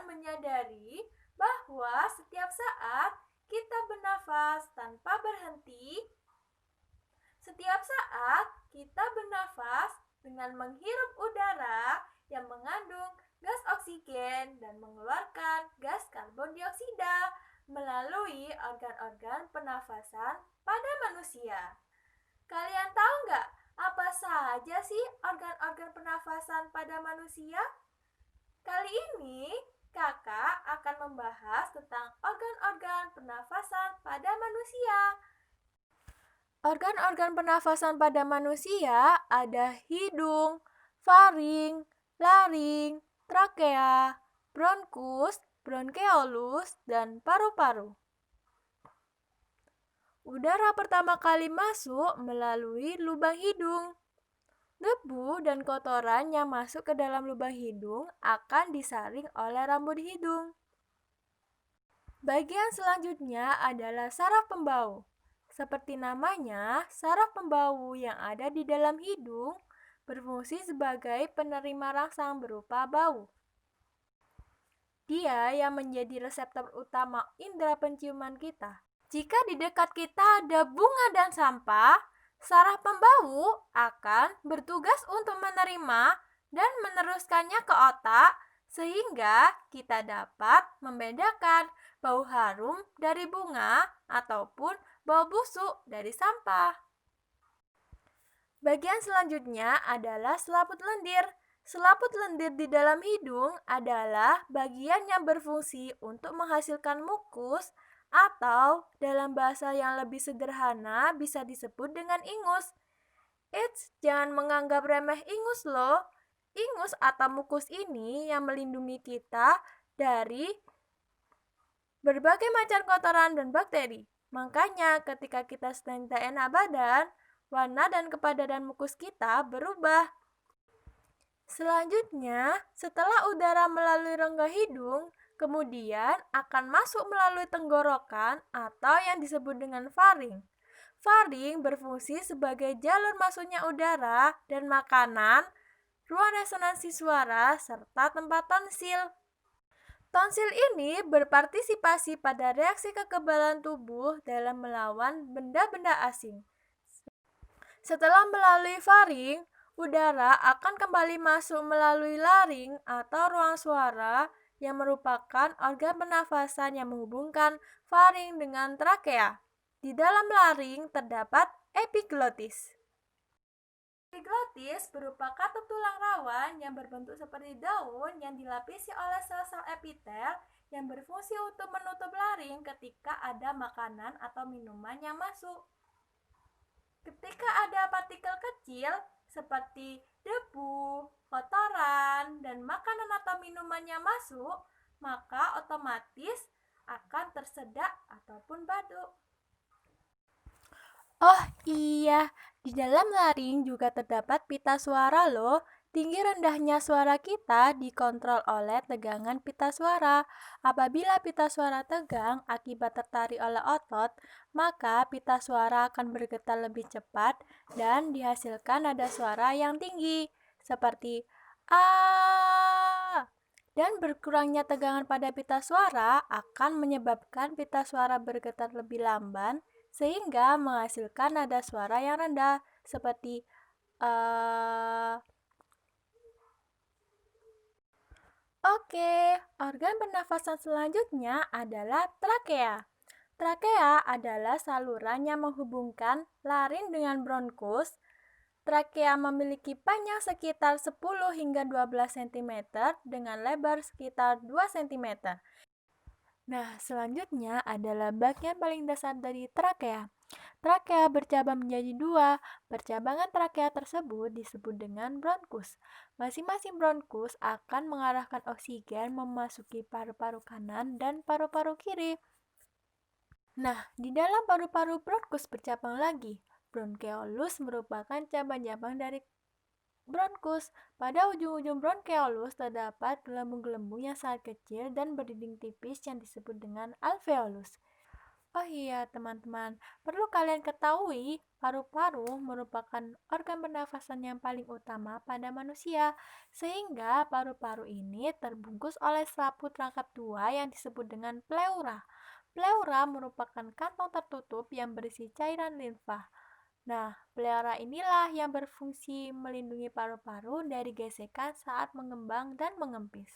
menyadari bahwa setiap saat kita bernafas tanpa berhenti. Setiap saat kita bernafas dengan menghirup udara yang mengandung gas oksigen dan mengeluarkan gas karbon dioksida melalui organ-organ pernafasan pada manusia. Kalian tahu nggak apa saja sih organ-organ pernafasan pada manusia? Kali ini kakak akan membahas tentang organ-organ pernafasan pada manusia. Organ-organ pernafasan pada manusia ada hidung, faring, laring, trakea, bronkus, bronkeolus, dan paru-paru. Udara pertama kali masuk melalui lubang hidung. Debu dan kotoran yang masuk ke dalam lubang hidung akan disaring oleh rambut hidung. Bagian selanjutnya adalah saraf pembau. Seperti namanya, saraf pembau yang ada di dalam hidung berfungsi sebagai penerima rangsang berupa bau. Dia yang menjadi reseptor utama indera penciuman kita. Jika di dekat kita ada bunga dan sampah, saraf pembau akan bertugas untuk menerima dan meneruskannya ke otak sehingga kita dapat membedakan bau harum dari bunga ataupun bau busuk dari sampah. Bagian selanjutnya adalah selaput lendir. Selaput lendir di dalam hidung adalah bagian yang berfungsi untuk menghasilkan mukus atau dalam bahasa yang lebih sederhana bisa disebut dengan ingus. Eits, jangan menganggap remeh ingus loh. Ingus atau mukus ini yang melindungi kita dari berbagai macam kotoran dan bakteri. Makanya ketika kita sedang tidak enak badan, warna dan kepadatan mukus kita berubah. Selanjutnya, setelah udara melalui rongga hidung, kemudian akan masuk melalui tenggorokan atau yang disebut dengan faring. Faring berfungsi sebagai jalur masuknya udara dan makanan, ruang resonansi suara, serta tempat tonsil. Tonsil ini berpartisipasi pada reaksi kekebalan tubuh dalam melawan benda-benda asing. Setelah melalui faring, udara akan kembali masuk melalui laring atau ruang suara yang merupakan organ pernafasan yang menghubungkan faring dengan trakea. Di dalam laring terdapat epiglotis. Epiglotis berupa katup tulang rawan yang berbentuk seperti daun yang dilapisi oleh sel-sel epitel yang berfungsi untuk menutup laring ketika ada makanan atau minuman yang masuk. Ketika ada partikel kecil seperti debu, kotoran, dan makanan atau minuman yang masuk, maka otomatis akan tersedak ataupun baduk. Oh iya, di dalam laring juga terdapat pita suara loh. Tinggi rendahnya suara kita dikontrol oleh tegangan pita suara. Apabila pita suara tegang akibat tertarik oleh otot, maka pita suara akan bergetar lebih cepat dan dihasilkan nada suara yang tinggi, seperti A. Dan berkurangnya tegangan pada pita suara akan menyebabkan pita suara bergetar lebih lamban, sehingga menghasilkan nada suara yang rendah, seperti Oke, organ pernafasan selanjutnya adalah trakea. Trakea adalah saluran yang menghubungkan laring dengan bronkus. Trakea memiliki panjang sekitar 10 hingga 12 cm dengan lebar sekitar 2 cm. Nah, selanjutnya adalah bagian paling dasar dari trakea. Trakea bercabang menjadi dua. Percabangan trakea tersebut disebut dengan bronkus. Masing-masing bronkus akan mengarahkan oksigen memasuki paru-paru kanan dan paru-paru kiri. Nah, di dalam paru-paru bronkus bercabang lagi. Bronkeolus merupakan cabang-cabang dari bronkus. Pada ujung-ujung bronkeolus terdapat gelembung-gelembung yang sangat kecil dan berdinding tipis yang disebut dengan alveolus. Oh iya, teman-teman, perlu kalian ketahui, paru-paru merupakan organ pernafasan yang paling utama pada manusia, sehingga paru-paru ini terbungkus oleh selaput rangkap dua yang disebut dengan pleura. Pleura merupakan kantong tertutup yang berisi cairan limfa. Nah, pleura inilah yang berfungsi melindungi paru-paru dari gesekan saat mengembang dan mengempis.